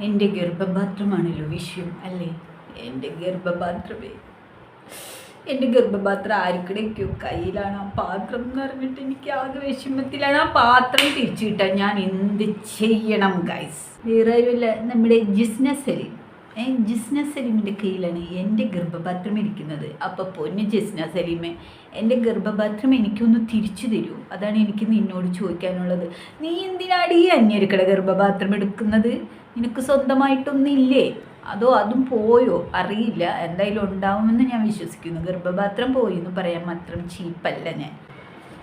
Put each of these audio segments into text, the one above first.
എൻ്റെ ഗർഭപാത്രമാണല്ലോ വിഷയം അല്ലേ? എൻ്റെ ഗർഭപാത്രമേ, എൻ്റെ ഗർഭപാത്രം ആർക്കിടയ്ക്കോ കയ്യിലാണ്. ആ പാത്രം എന്ന് പറഞ്ഞിട്ട് എനിക്ക് ആകെ വിഷമത്തിലാണ്. ആ പാത്രം തിരിച്ചു കിട്ടാൻ ഞാൻ എന്ത് ചെയ്യണം ഗൈസ്? വേറെ ആരുമില്ല, നമ്മുടെ ജിസ്ന സലീം. ജിസ്ന സലീമിൻ്റെ കയ്യിലാണ് എൻ്റെ ഗർഭപാത്രം ഇരിക്കുന്നത്. അപ്പോൾ പൊന്നു ജിസ്ന സലീമേ, എൻ്റെ ഗർഭപാത്രം എനിക്കൊന്ന് തിരിച്ചു തരൂ. അതാണ് എനിക്ക് നിന്നോട് ചോദിക്കാനുള്ളത്. നീ എന്തിനാണ് ഈ അന്യർക്കടെ ഗർഭപാത്രം എടുക്കുന്നത്? നിനക്ക് സ്വന്തമായിട്ടൊന്നില്ലേ? അതോ അതും പോയോ? അറിയില്ല. എന്തായാലും ഉണ്ടാവുമെന്ന് ഞാൻ വിശ്വസിക്കുന്നു. ഗർഭപാത്രം പോയി എന്ന് പറയാൻ മാത്രം ചീപ്പല്ല ഞാൻ.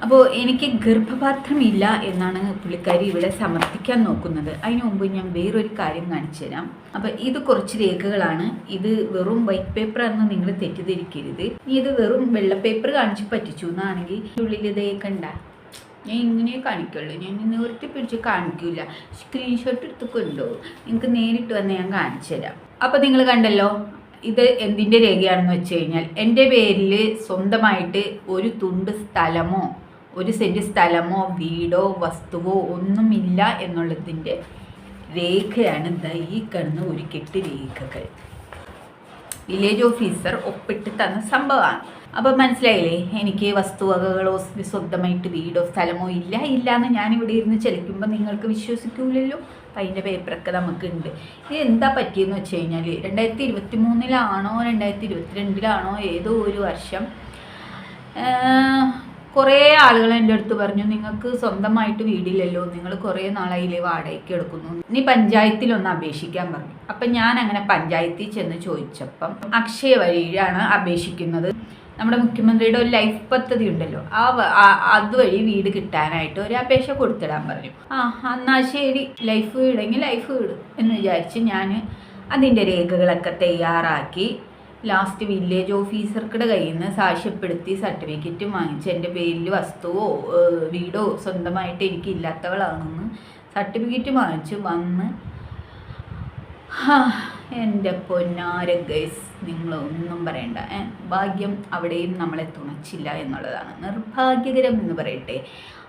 അപ്പോൾ എനിക്ക് ഗർഭപാത്രമില്ല എന്നാണ് പുള്ളിക്കാരി ഇവിടെ സമർത്ഥിക്കാൻ നോക്കുന്നത്. അതിനു മുമ്പ് ഞാൻ വേറൊരു കാര്യം കാണിച്ചു തരാം. അപ്പോൾ ഇത് കുറച്ച് രേഖകളാണ്. ഇത് വെറും വൈറ്റ് പേപ്പർ എന്ന് നിങ്ങൾ തെറ്റിദ്ധരിക്കരുത്. ഇത് വെറും വെള്ള പേപ്പർ കാണിച്ച് പറ്റിച്ചു എന്നാണെങ്കിൽ ഉള്ളിൽ ഇതേ കണ്ട. ഞാൻ ഇങ്ങനെ കാണിക്കുള്ളൂ, ഞാൻ നിവർത്തി പിടിച്ച് കാണിക്കില്ല. സ്ക്രീൻഷോട്ട് എടുത്ത് കൊണ്ടുപോകും. നിങ്ങൾക്ക് നേരിട്ട് വന്ന് ഞാൻ കാണിച്ചു തരാം. അപ്പോൾ നിങ്ങൾ കണ്ടല്ലോ, ഇത് എന്തിൻ്റെ രേഖയാണെന്ന് വെച്ച് കഴിഞ്ഞാൽ എൻ്റെ പേരിൽ സ്വന്തമായിട്ട് ഒരു തുണ്ട് സ്ഥലമോ ഒരു സെൻറ്റ് സ്ഥലമോ വീടോ വസ്തുവോ ഒന്നുമില്ല എന്നുള്ളതിൻ്റെ രേഖയാണ് ഈ കാണുന്ന ഒരു കെട്ട് രേഖകൾ. വില്ലേജ് ഓഫീസർ ഒപ്പിട്ട് തന്ന സംഭവമാണ്. അപ്പോൾ മനസ്സിലായില്ലേ, എനിക്ക് വസ്തുവകകളോ സ്വന്തമായിട്ട് വീടോ സ്ഥലമോ ഇല്ല എന്ന് ഞാനിവിടെ ഇരുന്ന് ചലിക്കുമ്പോൾ നിങ്ങൾക്ക് വിശ്വസിക്കൂലല്ലോ. അപ്പം അതിൻ്റെ പേപ്പറൊക്കെ നമുക്കുണ്ട്. ഇത് എന്താ പറ്റിയെന്ന് വെച്ച് കഴിഞ്ഞാൽ 2023 2022 ഏതോ ഒരു വർഷം കുറേ ആളുകൾ എൻ്റെ അടുത്ത് പറഞ്ഞു, നിങ്ങൾക്ക് സ്വന്തമായിട്ട് വീടില്ലല്ലോ, നിങ്ങൾ കുറേ നാളായില്ലേ വാടകയ്ക്ക് എടുക്കുന്നു, നീ പഞ്ചായത്തിലൊന്ന് അപേക്ഷിക്കാൻ പറഞ്ഞു. അപ്പം ഞാൻ അങ്ങനെ പഞ്ചായത്തിൽ ചെന്ന് ചോദിച്ചപ്പം അക്ഷയ വഴിയാണ് അപേക്ഷിക്കുന്നത്. നമ്മുടെ മുഖ്യമന്ത്രിയുടെ ഒരു ലൈഫ് പദ്ധതി ഉണ്ടല്ലോ, അതുവഴി വീട് കിട്ടാനായിട്ട് ഒരു അപേക്ഷ കൊടുത്തിടാൻ പറഞ്ഞു. എന്നാൽ ശരി, ലൈഫ് വീടെങ്കിൽ ലൈഫ് വീട് എന്ന് വിചാരിച്ച് ഞാൻ അതിൻ്റെ രേഖകളൊക്കെ തയ്യാറാക്കി ലാസ്റ്റ് വില്ലേജ് ഓഫീസർക്കുടെ കയ്യിൽ നിന്ന് സാക്ഷ്യപ്പെടുത്തി സർട്ടിഫിക്കറ്റും വാങ്ങിച്ച് എൻ്റെ പേരിൽ വസ്തുവോ വീടോ സ്വന്തമായിട്ട് എനിക്ക് ഇല്ലാത്തവളാണെന്ന് സർട്ടിഫിക്കറ്റ് വാങ്ങിച്ച് വന്ന് എൻ്റെ പൊന്നാര ഗൈസ്, നിങ്ങളൊന്നും പറയണ്ട. ഭാഗ്യം അവിടെയും നമ്മളെ തുണച്ചില്ല എന്നുള്ളതാണ് നിർഭാഗ്യകരം എന്ന് പറയട്ടെ.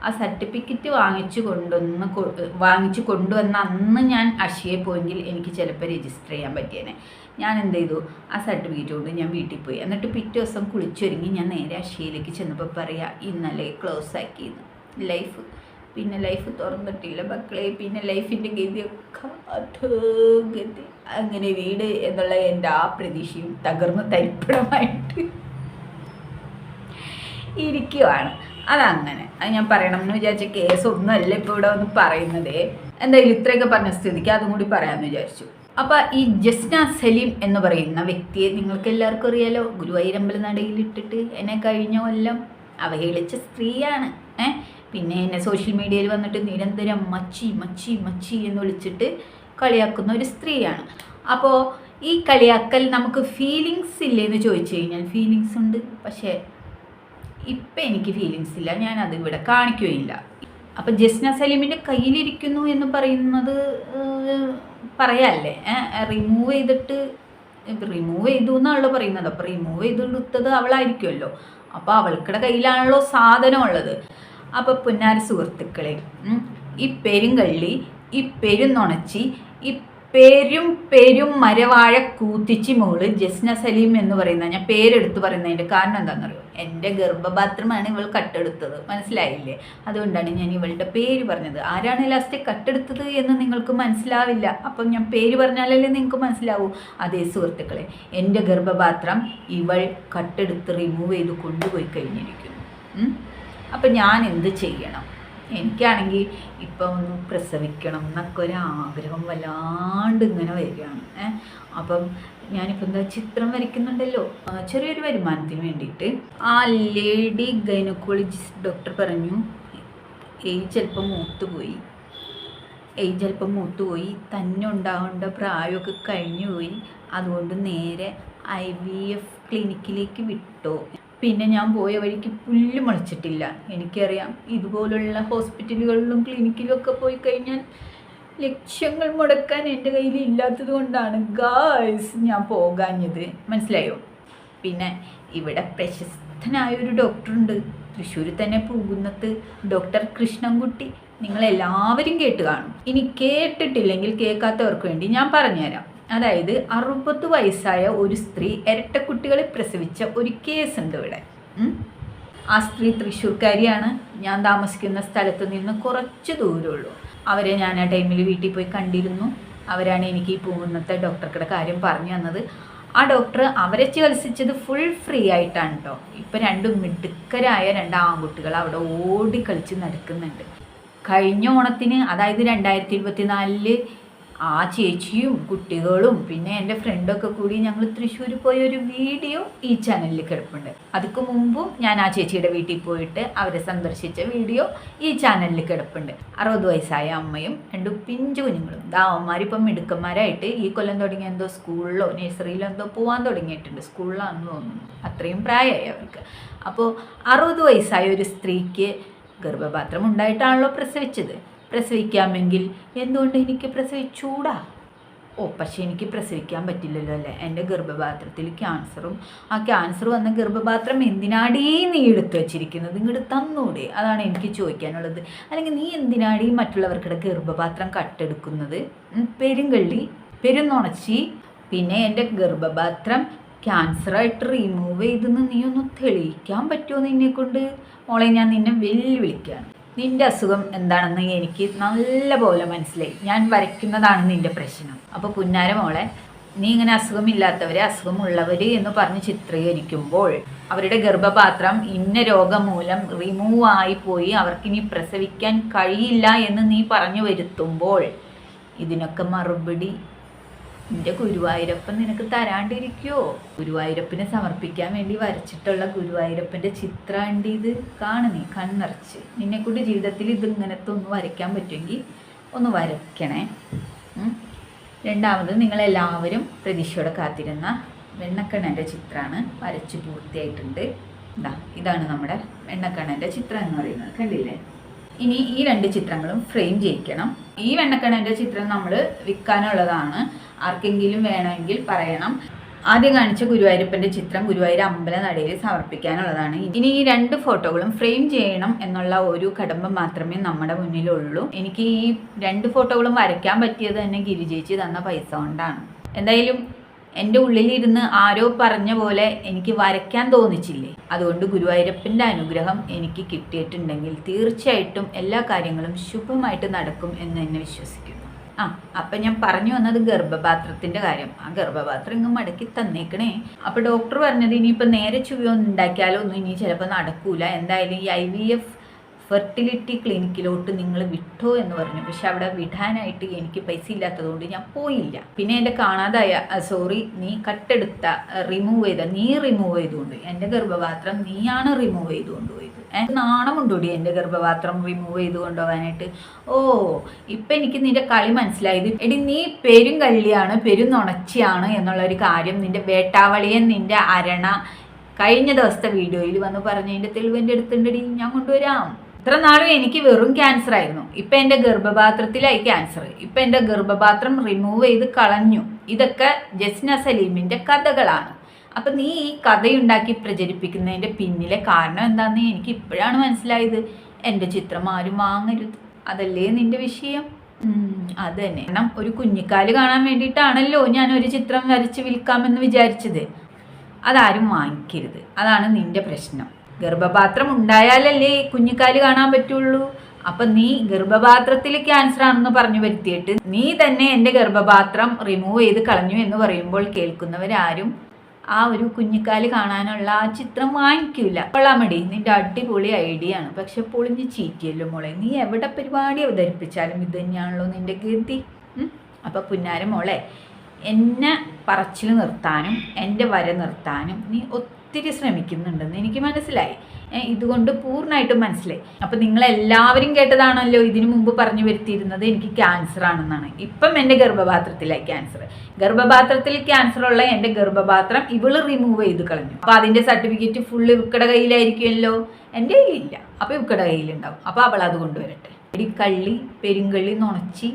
ആ സർട്ടിഫിക്കറ്റ് വാങ്ങിച്ചു കൊണ്ടുവന്ന അന്ന് ഞാൻ അക്ഷയയിൽ പോയെങ്കിൽ എനിക്ക് ചിലപ്പോൾ രജിസ്റ്റർ ചെയ്യാൻ പറ്റിയേനെ. ഞാൻ എന്ത് ചെയ്തു, ആ സർട്ടിഫിക്കറ്റ് കൊണ്ട് ഞാൻ വീട്ടിൽ പോയി. എന്നിട്ട് പിറ്റേ ദിവസം കുളിച്ചൊരുങ്ങി ഞാൻ നേരെ അക്ഷയയിലേക്ക് ചെന്നപ്പോൾ പറയാം, ഇന്നലെ ക്ലോസ് ആക്കിയെന്ന് ലൈഫ്. പിന്നെ ലൈഫ് തുറന്നിട്ടില്ല മക്കളെ. പിന്നെ ലൈഫിൻ്റെ ഗതിയൊക്കെ അധോഗതി. അങ്ങനെ വീട് എന്നുള്ള എൻ്റെ ആ പ്രതീക്ഷയും തകർന്ന് തരിപ്പണമായിട്ട് ഇരിക്കുവാണ്. അതങ്ങനെ അത് ഞാൻ പറയണം എന്ന് വിചാരിച്ച കേസൊന്നുമല്ല ഇപ്പോൾ ഇവിടെ വന്ന് പറയുന്നതേ. എന്തായാലും ഇത്രയൊക്കെ പറഞ്ഞ സ്ഥിതിക്ക് അതും കൂടി പറയാമെന്ന് വിചാരിച്ചു. അപ്പോൾ ഈ ജസ്ന സലീം എന്ന് പറയുന്ന വ്യക്തിയെ നിങ്ങൾക്ക് എല്ലാവർക്കും അറിയാലോ. ഗുരുവായൂരമ്പല നടയിലിട്ടിട്ട് എന്നെ കഴിഞ്ഞ കൊല്ലം അവഹേളിച്ച സ്ത്രീയാണ്. പിന്നെ എന്നെ സോഷ്യൽ മീഡിയയിൽ വന്നിട്ട് നിരന്തരം മച്ചി മച്ചി മച്ചി എന്ന് വിളിച്ചിട്ട് കളിയാക്കുന്ന ഒരു സ്ത്രീയാണ്. അപ്പോൾ ഈ കളിയാക്കൽ നമുക്ക് ഫീലിങ്സ് ഇല്ലേന്ന് ചോദിച്ചു കഴിഞ്ഞാൽ ഫീലിങ്സ് ഉണ്ട്. പക്ഷേ ഇപ്പം എനിക്ക് ഫീലിങ്സ് ഇല്ല, ഞാൻ അത് ഇവിടെ കാണിക്കുകയില്ല. അപ്പം ജസ്ന സലീമിൻ്റെ കയ്യിലിരിക്കുന്നു എന്ന് പറയുന്നത് പറയാല്ലേ, റിമൂവ് ചെയ്തു എന്നാണല്ലോ പറയുന്നത്. അപ്പോൾ റിമൂവ് ചെയ്തെടുത്തത് അവളായിരിക്കുമല്ലോ. അപ്പോൾ അവൾക്കിടെ കയ്യിലാണല്ലോ സാധനം ഉള്ളത്. അപ്പോൾ പുന്നാര സുഹൃത്തുക്കളെ, ഈ പെരുങ്കള്ളി, ഈ പെരുന്നുണച്ചി, ഈ പെരും മരവാഴ കൂത്തിച്ചി മോള് ജസ്ന സലീം എന്ന് പറയുന്ന, ഞാൻ പേരെടുത്ത് പറയുന്നതിൻ്റെ കാരണം എന്താണെന്നറിയോ? എൻ്റെ ഗർഭപാത്രമാണ് ഇവൾ കട്ടെടുത്തത്, മനസ്സിലായില്ലേ? അതുകൊണ്ടാണ് ഞാൻ ഇവളുടെ പേര് പറഞ്ഞത്. ആരാണ് ലാസ്റ്റ് കട്ടെടുത്തത് എന്ന് നിങ്ങൾക്ക് മനസ്സിലാവില്ല. അപ്പം ഞാൻ പേര് പറഞ്ഞാലല്ലേ നിങ്ങൾക്ക് മനസ്സിലാവൂ. അതേ സുഹൃത്തുക്കളെ, എൻ്റെ ഗർഭപാത്രം ഇവൾ കട്ടെടുത്ത് റിമൂവ് ചെയ്ത് കൊണ്ടുപോയി കഴിഞ്ഞിരിക്കുന്നു. അപ്പം ഞാൻ എന്ത് ചെയ്യണം? എനിക്കാണെങ്കിൽ ഇപ്പം ഒന്ന് പ്രസവിക്കണം എന്നൊക്കെ ഒരാഗ്രഹം വല്ലാണ്ട് ഇങ്ങനെ വരികയാണ്. അപ്പം ഞാനിപ്പോൾ എന്താ ചിത്രം വരയ്ക്കുന്നുണ്ടല്ലോ ചെറിയൊരു വരുമാനത്തിന് വേണ്ടിയിട്ട്. ആ ലേഡി ഗൈനക്കോളജിസ്റ്റ് ഡോക്ടർ പറഞ്ഞു, ഏജ് ചിലപ്പം മൂത്തുപോയി, തന്നെ ഉണ്ടാവേണ്ട പ്രായമൊക്കെ കഴിഞ്ഞു പോയി, അതുകൊണ്ട് നേരെ IVF ക്ലിനിക്കിലേക്ക് വിട്ടോ. പിന്നെ ഞാൻ പോയ വഴിക്ക് പുല്ല് മുളച്ചിട്ടില്ല. എനിക്കറിയാം, ഇതുപോലുള്ള ഹോസ്പിറ്റലുകളിലും ക്ലിനിക്കിലും ഒക്കെ പോയി കഴിഞ്ഞാൽ ലക്ഷങ്ങൾ മുടക്കാൻ എൻ്റെ കയ്യിൽ ഇല്ലാത്തത് കൊണ്ടാണ് ഗായ്സ് ഞാൻ പോകാഞ്ഞത്, മനസ്സിലായോ? പിന്നെ ഇവിടെ പ്രശസ്തനായൊരു ഡോക്ടറുണ്ട്, തൃശ്ശൂർ തന്നെ പൂകുന്നത്ത്, ഡോക്ടർ കൃഷ്ണൻകുട്ടി. നിങ്ങളെല്ലാവരും കേട്ട് കാണും. ഇനി കേട്ടിട്ടില്ലെങ്കിൽ കേൾക്കാത്തവർക്ക് വേണ്ടി ഞാൻ പറഞ്ഞുതരാം. അതായത് 60 വയസ്സായ ഒരു സ്ത്രീ ഇരട്ടക്കുട്ടികളെ പ്രസവിച്ച ഒരു കേസുണ്ട് ഇവിടെ. ആ സ്ത്രീ തൃശ്ശൂർക്കാരിയാണ്. ഞാൻ താമസിക്കുന്ന സ്ഥലത്ത് നിന്ന് കുറച്ച് ദൂരമുള്ളൂ. അവരെ ഞാൻ ആ ടൈമിൽ വീട്ടിൽ പോയി കണ്ടിരുന്നു. അവരാണ് എനിക്ക് ഈ പൂന്നത്തെ ഡോക്ടർക്കുടെ കാര്യം പറഞ്ഞു തന്നത്. ആ ഡോക്ടർ അവരെ ചികിത്സിച്ചത് ഫുൾ ഫ്രീ ആയിട്ടാണ് കേട്ടോ. ഇപ്പം 2 മിടുക്കരായ 2 ആൺകുട്ടികൾ അവിടെ ഓടിക്കളിച്ച് നടക്കുന്നുണ്ട്. കഴിഞ്ഞ ഓണത്തിന്, അതായത് 2024 ആ ചേച്ചിയും കുട്ടികളും പിന്നെ എൻ്റെ ഫ്രണ്ടൊക്കെ കൂടി ഞങ്ങൾ തൃശ്ശൂർ പോയ ഒരു വീഡിയോ ഈ ചാനലിൽ കിടപ്പുണ്ട്. അതിക്ക് മുമ്പും ഞാൻ ആ ചേച്ചിയുടെ വീട്ടിൽ പോയിട്ട് അവരെ സന്ദർശിച്ച വീഡിയോ ഈ ചാനലിൽ കിടപ്പുണ്ട്. 60 വയസ്സായ അമ്മയും 2 പിഞ്ചു കുഞ്ഞുങ്ങളും. ദാവന്മാരിപ്പം മിടുക്കന്മാരായിട്ട് ഈ കൊല്ലം തുടങ്ങിയ എന്തോ സ്കൂളിലോ നഴ്സറിയിലോ എന്തോ പോകാൻ തുടങ്ങിയിട്ടുണ്ട്. സ്കൂളിലാണെന്ന് തോന്നുന്നു. അത്രയും പ്രായമായി അവർക്ക്. അപ്പോൾ 60 വയസ്സായ ഒരു സ്ത്രീക്ക് ഗർഭപാത്രം ഉണ്ടായിട്ടാണല്ലോ പ്രസവിച്ചത്. പ്രസവിക്കാമെങ്കിൽ എന്തുകൊണ്ട് എനിക്ക് പ്രസവിച്ചൂടാ? പക്ഷേ എനിക്ക് പ്രസവിക്കാൻ പറ്റില്ലല്ലോ അല്ലേ? എൻ്റെ ഗർഭപാത്രത്തിൽ ക്യാൻസറും, ആ ക്യാൻസർ വന്ന ഗർഭപാത്രം എന്തിനാടീ നീ എടുത്തു വച്ചിരിക്കുന്നത്? ഇങ്ങോട്ട് തന്നൂടെ? അതാണ് എനിക്ക് ചോദിക്കാനുള്ളത്. അല്ലെങ്കിൽ നീ എന്തിനാടീ മറ്റുള്ളവർക്കിടെ ഗർഭപാത്രം കട്ടെടുക്കുന്നത്? പെരുങ്കള്ളി, പെരുന്നുണച്ചി. പിന്നെ എൻ്റെ ഗർഭപാത്രം ക്യാൻസറായിട്ട് റിമൂവ് ചെയ്തെന്ന് നീ ഒന്ന് തെളിയിക്കാൻ പറ്റുമോ നിന്നെക്കൊണ്ട്? മോളെ, ഞാൻ നിന്നെ വെല്ലുവിളിക്കുകയാണ്. നിൻ്റെ അസുഖം എന്താണെന്ന് എനിക്ക് നല്ല പോലെ മനസ്സിലായി. ഞാൻ വരയ്ക്കുന്നതാണ് നിൻ്റെ പ്രശ്നം. അപ്പോൾ പുന്നാര മോളെ, നീ ഇങ്ങനെ അസുഖമില്ലാത്തവരെ അസുഖമുള്ളവർ എന്ന് പറഞ്ഞ് ചിത്രീകരിക്കുമ്പോൾ അവരുടെ ഗർഭപാത്രം ഇന്ന രോഗം മൂലം റിമൂവ് ആയിപ്പോയി, അവർക്കിനി പ്രസവിക്കാൻ കഴിയില്ല എന്ന് നീ പറഞ്ഞു വരുത്തുമ്പോൾ ഇതിനൊക്കെ മറുപടി നിന്റെ ഗുരുവായൂരപ്പൻ നിനക്ക് തരാണ്ടിരിക്കുമോ? ഗുരുവായൂരപ്പന് സമർപ്പിക്കാൻ വേണ്ടി വരച്ചിട്ടുള്ള ഗുരുവായൂരപ്പൻ്റെ ചിത്രമുണ്ട്. ഇത് കാണു, നീ കണ്ണിറച്ച്. നിന്നെക്കൊണ്ട് ജീവിതത്തിൽ ഇതിങ്ങനത്തെ ഒന്ന് വരയ്ക്കാൻ പറ്റുമെങ്കിൽ ഒന്ന് വരയ്ക്കണേ. രണ്ടാമത്, നിങ്ങളെല്ലാവരും പ്രതീക്ഷയോടെ കാത്തിരുന്ന വെണ്ണക്കണ്ണൻ്റെ ചിത്രമാണ്. വരച്ച് പൂർത്തിയായിട്ടുണ്ട്. ഇതാണ് നമ്മുടെ വെണ്ണക്കണ്ണൻ്റെ ചിത്രം എന്ന് പറയുന്നത്. കണ്ടില്ലേ? ഇനി ഈ 2 ചിത്രങ്ങളും ഫ്രെയിം ചെയ്യിക്കണം. ഈ വെണ്ണക്കണ്ണൻ്റെ ചിത്രം നമ്മൾ വിൽക്കാനുള്ളതാണ്. ആർക്കെങ്കിലും വേണമെങ്കിൽ പറയണം. ആദ്യം കാണിച്ച ഗുരുവായൂരപ്പൻ്റെ ചിത്രം ഗുരുവായൂർ അമ്പലനടയിൽ സമർപ്പിക്കാനുള്ളതാണ്. ഇനി ഈ 2 ഫോട്ടോകളും ഫ്രെയിം ചെയ്യണം എന്നുള്ള ഒരു കടമ്പ മാത്രമേ നമ്മുടെ മുന്നിലുള്ളൂ. എനിക്ക് ഈ 2 ഫോട്ടോകളും വരയ്ക്കാൻ പറ്റിയത് തന്നെ ഗിരിജേച്ചി തന്ന പൈസ കൊണ്ടാണ്. എന്തായാലും എൻ്റെ ഉള്ളിലിരുന്ന് ആരോ പറഞ്ഞ പോലെ എനിക്ക് വരയ്ക്കാൻ തോന്നിച്ചില്ലേ? അതുകൊണ്ട് ഗുരുവായൂരപ്പൻ്റെ അനുഗ്രഹം എനിക്ക് കിട്ടിയിട്ടുണ്ടെങ്കിൽ തീർച്ചയായിട്ടും എല്ലാ കാര്യങ്ങളും ശുഭമായിട്ട് നടക്കും എന്ന് തന്നെ വിശ്വസിക്കുന്നു. അപ്പം ഞാൻ പറഞ്ഞു വന്നത് ഗർഭപാത്രത്തിൻ്റെ കാര്യം. ആ ഗർഭപാത്രം ഇങ്ങ് മടക്കി തന്നേക്കണേ. അപ്പോൾ ഡോക്ടർ പറഞ്ഞത് ഇനിയിപ്പോൾ നേരെ ചുവയൊന്നും ഉണ്ടാക്കിയാലോ ഒന്നും ഇനി ചിലപ്പോൾ നടക്കൂല. എന്തായാലും ഈ IVF ഫെർട്ടിലിറ്റി ക്ലിനിക്കിലോട്ട് നിങ്ങൾ വിട്ടോ എന്ന് പറഞ്ഞു. പക്ഷെ അവിടെ വിടാനായിട്ട് എനിക്ക് പൈസ ഇല്ലാത്തതുകൊണ്ട് ഞാൻ പോയില്ല. പിന്നെ എൻ്റെ കാണാതായ നീ കട്ടെടുത്ത നീ റിമൂവ് ചെയ്തുകൊണ്ട് എൻ്റെ ഗർഭപാത്രം നീയാണ് റിമൂവ് ചെയ്തുകൊണ്ട് പോയത്. നാണമുണ്ടോടി എൻ്റെ ഗർഭപാത്രം റിമൂവ് ചെയ്ത് കൊണ്ടുപോകാനായിട്ട്? ഇപ്പം എനിക്ക് നിന്റെ കളി മനസ്സിലായത്. എടി, നീ പെരുങ്കള്ളിയാണ്, പെരുന്നുണച്ചിയാണ് എന്നുള്ളൊരു കാര്യം നിന്റെ വേട്ടാവളിയൻ, നിന്റെ അരണ കഴിഞ്ഞ ദിവസത്തെ വീഡിയോയിൽ വന്ന് പറഞ്ഞതിൻ്റെ തെളിവ് എൻ്റെ അടുത്തുണ്ടടി. ഞാൻ കൊണ്ടുവരാം. ഇത്ര നാളും എനിക്ക് വെറും ക്യാൻസർ ആയിരുന്നു. ഇപ്പം എൻ്റെ ഗർഭപാത്രത്തിലായി ക്യാൻസർ. ഇപ്പം എൻ്റെ ഗർഭപാത്രം റിമൂവ് ചെയ്ത് കളഞ്ഞു. ഇതൊക്കെ ജസ്ന സലീമിൻ്റെ കഥകളാണ്. അപ്പം നീ ഈ കഥയുണ്ടാക്കി പ്രചരിപ്പിക്കുന്നതിൻ്റെ പിന്നിലെ കാരണം എന്താണെന്ന് എനിക്ക് ഇപ്പോഴാണ് മനസ്സിലായത്. എൻ്റെ ചിത്രം ആരും വാങ്ങരുത്, അതല്ലേ നിൻ്റെ വിഷയം? അത് തന്നെ. കാരണം ഒരു കുഞ്ഞിക്കാല് കാണാൻ വേണ്ടിയിട്ടാണല്ലോ ഞാൻ ഒരു ചിത്രം വരച്ച് വിൽക്കാമെന്ന് വിചാരിച്ചത്. അതാരും വാങ്ങിക്കരുത്, അതാണ് നിൻ്റെ പ്രശ്നം. ഗർഭപാത്രം ഉണ്ടായാലല്ലേ കുഞ്ഞിക്കാല് കാണാൻ പറ്റുള്ളൂ. അപ്പം നീ ഗർഭപാത്രത്തിൽ ക്യാൻസർ ആണെന്ന് പറഞ്ഞു വരുത്തിയിട്ട് നീ തന്നെ എൻ്റെ ഗർഭപാത്രം റിമൂവ് ചെയ്ത് കളഞ്ഞു എന്ന് പറയുമ്പോൾ കേൾക്കുന്നവരാരും ആ ഒരു കുഞ്ഞിക്കാല് കാണാനുള്ള ആ ചിത്രം വാങ്ങിക്കൂല. കൊള്ളാമടി, നിന്റെ അടിപൊളി ഐഡിയ ആണ്. പക്ഷെ പൊളിഞ്ഞ് ചീറ്റിയല്ലോ മോളെ. നീ എവിടെ പരിപാടി അവതരിപ്പിച്ചാലും ഇത് തന്നെയാണല്ലോ നിന്റെ ഗതി. അപ്പം പുന്നാര മോളെ, എന്നെ പറച്ചിൽ നിർത്താനും എൻ്റെ വര നിർത്താനും നീ ഒത്തിരി ശ്രമിക്കുന്നുണ്ടെന്ന് എനിക്ക് മനസ്സിലായി. ഇതുകൊണ്ട് പൂർണ്ണമായിട്ടും മനസ്സിലായി. അപ്പം നിങ്ങളെല്ലാവരും കേട്ടതാണല്ലോ ഇതിനു മുമ്പ് പറഞ്ഞു വരുത്തിയിരുന്നത് എനിക്ക് ക്യാൻസർ ആണെന്നാണ്. ഇപ്പം എൻ്റെ ഗർഭപാത്രത്തിലായി ക്യാൻസർ. ഗർഭപാത്രത്തിൽ ക്യാൻസർ ഉള്ള എൻ്റെ ഗർഭപാത്രം ഇവള് റിമൂവ് ചെയ്ത് കളഞ്ഞു. അപ്പം അതിൻ്റെ സർട്ടിഫിക്കറ്റ് ഫുള്ള് ഇവക്കടെ കയ്യിലായിരിക്കുമല്ലോ, എൻ്റെ കയ്യിലില്ല. അപ്പം ഇവക്കടെ കയ്യിലുണ്ടാവും. അപ്പം അവൾ അത് കൊണ്ടുവരട്ടെ. കള്ളി, പെരുങ്കള്ളി, നുണച്ചി,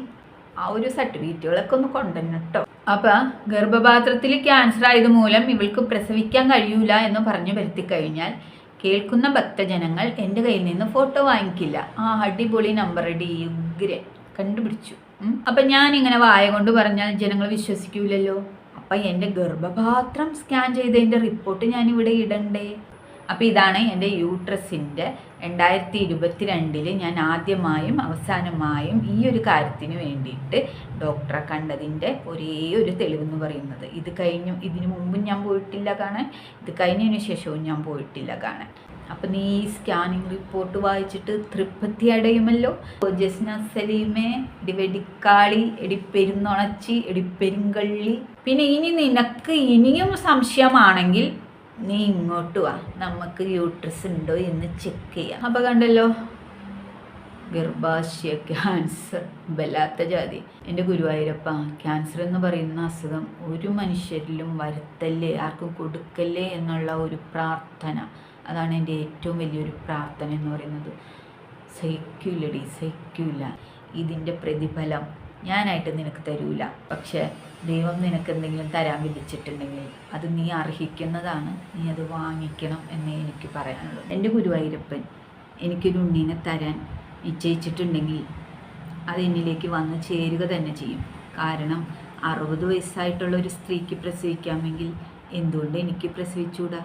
ആ ഒരു സർട്ടിഫിക്കറ്റുകളൊക്കെ ഒന്ന് കൊണ്ടുവരണം കേട്ടോ. അപ്പം ഗർഭപാത്രത്തിൽ ക്യാൻസർ ആയത് മൂലം ഇവൾക്ക് പ്രസവിക്കാൻ കഴിയൂല എന്ന് പറഞ്ഞു വരുത്തി കഴിഞ്ഞാൽ കേൾക്കുന്ന ഭക്തജനങ്ങൾ എൻ്റെ കയ്യിൽ നിന്ന് ഫോട്ടോ വാങ്ങിക്കില്ല. ആ അടിപൊളി നമ്പർ അടി, ഉഗ്രൻ, കണ്ടുപിടിച്ചു. അപ്പം ഞാനിങ്ങനെ വായ കൊണ്ട് പറഞ്ഞാൽ ജനങ്ങൾ വിശ്വസിക്കൂലല്ലോ. അപ്പം എൻ്റെ ഗർഭപാത്രം സ്കാൻ ചെയ്തതിൻ്റെ റിപ്പോർട്ട് ഞാനിവിടെ ഇടണ്ടേ? അപ്പോൾ ഇതാണ് എൻ്റെ യൂട്രസിൻ്റെ 2022 ഞാൻ ആദ്യമായും അവസാനമായും ഈ ഒരു കാര്യത്തിന് വേണ്ടിയിട്ട് ഡോക്ടറെ കണ്ടതിൻ്റെ ഒരേ ഒരു തെളിവെന്ന് പറയുന്നത്. ഇത് കഴിഞ്ഞു, ഇതിനു മുമ്പും ഞാൻ പോയിട്ടില്ല കാണാൻ, ഇത് കഴിഞ്ഞതിന് ശേഷവും ഞാൻ പോയിട്ടില്ല കാണാൻ. അപ്പം നീ ഈ സ്കാനിങ് റിപ്പോർട്ട് വായിച്ചിട്ട് തൃപ്തി അടയുമല്ലോ. ജസ്ന സലീമേ, എടി വെടിക്കാളി, എടി പെരുന്നുണച്ചി, എടി പെരുങ്കള്ളി. പിന്നെ ഇനി നിനക്ക് ഇനിയും സംശയമാണെങ്കിൽ നീ ഇങ്ങോട്ട് വാ, നമുക്ക് യൂട്രസ് ഉണ്ടോ എന്ന് ചെക്ക് ചെയ്യാം. അപ്പം കണ്ടല്ലോ, ഗർഭാശയ ക്യാൻസർ, ബലാത്ത ജാതി. എൻ്റെ ഗുരുവായൂരപ്പ, ക്യാൻസർ എന്ന് പറയുന്ന അസുഖം ഒരു മനുഷ്യരിലും വരുത്തല്ലേ, ആർക്കും കൊടുക്കല്ലേ എന്നുള്ള ഒരു പ്രാർത്ഥന, അതാണ് എൻ്റെ ഏറ്റവും വലിയൊരു പ്രാർത്ഥന എന്ന് പറയുന്നത്. സഹിക്കൂലടി, സഹിക്കൂല. ഇതിൻ്റെ പ്രതിഫലം ഞാനായിട്ട് നിനക്ക് തരൂല. പക്ഷേ ദൈവം നിനക്ക് എന്തെങ്കിലും തരാൻ വിളിച്ചിട്ടുണ്ടെങ്കിൽ അത് നീ അർഹിക്കുന്നതാണ്, നീ അത് വാങ്ങിക്കണം എന്നേ എനിക്ക് പറയാനുള്ളൂ. എൻ്റെ ഗുരുവായൂരപ്പൻ എനിക്കൊരു ഉണ്ണീനെ തരാൻ നിശ്ചയിച്ചിട്ടുണ്ടെങ്കിൽ അത് എന്നിലേക്ക് വന്ന് ചേരുക തന്നെ ചെയ്യും. കാരണം 60 വയസ്സായിട്ടുള്ള ഒരു സ്ത്രീക്ക് പ്രസവിക്കാമെങ്കിൽ എന്തുകൊണ്ട് എനിക്ക് പ്രസവിച്ചുകൂടാ?